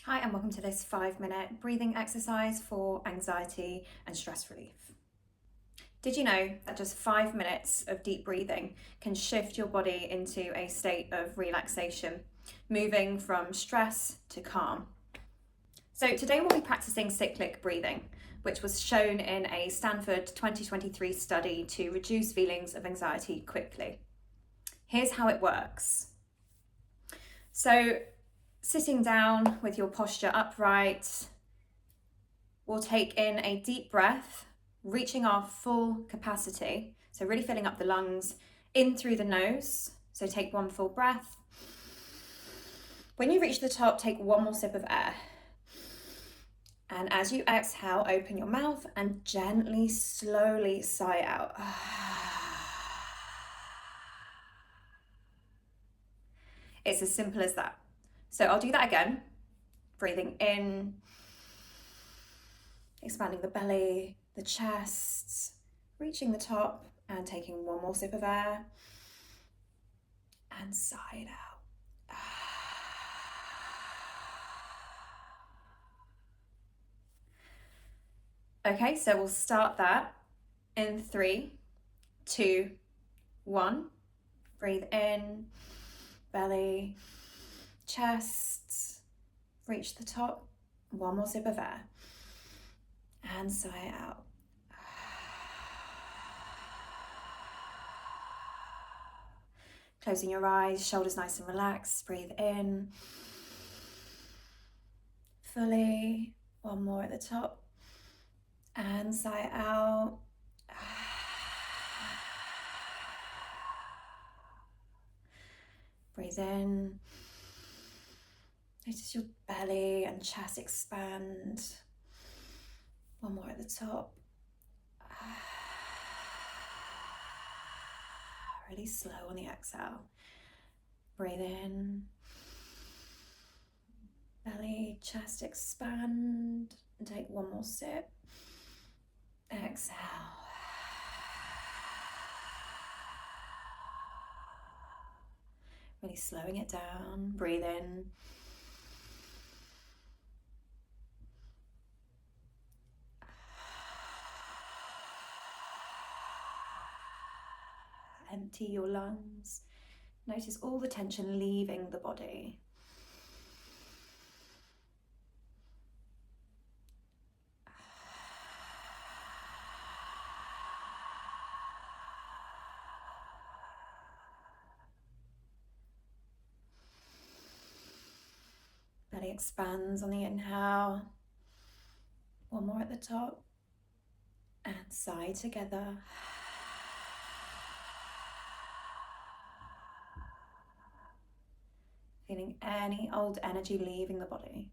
Hi and welcome to this 5-minute breathing exercise for anxiety and stress relief. Did you know that just 5 minutes of deep breathing can shift your body into a state of relaxation, moving from stress to calm? So today we'll be practicing cyclic breathing, which was shown in a Stanford 2023 study to reduce feelings of anxiety quickly. Here's how it works. So sitting down with your posture upright, we'll take in a deep breath, reaching our full capacity. So really filling up the lungs in through the nose. So take one full breath. When you reach the top, take one more sip of air. And as you exhale, open your mouth and gently, slowly sigh out. It's as simple as that. So I'll do that again. Breathing in, expanding the belly, the chest, reaching the top and taking one more sip of air and sigh it out. Okay, so we'll start that in 3, 2, 1. Breathe in, belly, chest, reach the top, one more sip of air and sigh out. Closing your eyes, shoulders nice and relaxed. Breathe in fully, one more at the top and sigh out. Breathe in. Notice your belly and chest expand. One more at the top. Really slow on the exhale. Breathe in. Belly, chest expand. And take one more sip. Exhale. Really slowing it down. Breathe in. Empty your lungs. Notice all the tension leaving the body. Belly expands on the inhale. One more at the top. And sigh together. Feeling any old energy leaving the body.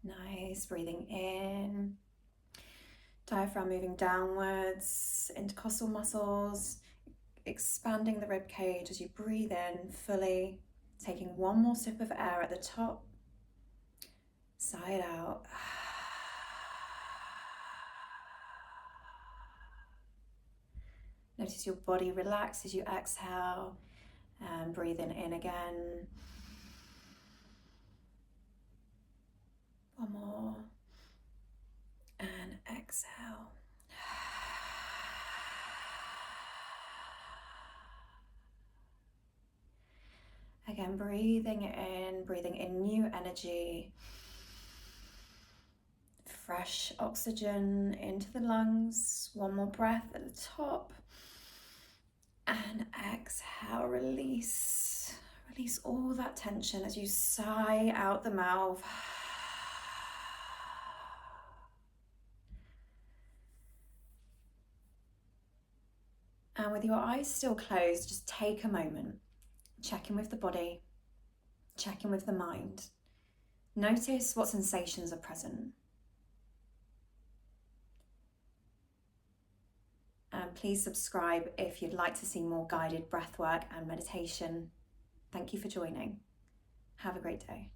Nice, breathing in. Diaphragm moving downwards, intercostal muscles, expanding the rib cage as you breathe in fully, taking one more sip of air at the top. Sigh it out. Notice your body relax as you exhale and breathing in again. One more. And exhale. Again, breathing in new energy. Fresh oxygen into the lungs. One more breath at the top. And exhale, release. Release all that tension as you sigh out the mouth. And with your eyes still closed, just take a moment. Check in with the body. Check in with the mind. Notice what sensations are present. And please subscribe if you'd like to see more guided breathwork and meditation. Thank you for joining. Have a great day.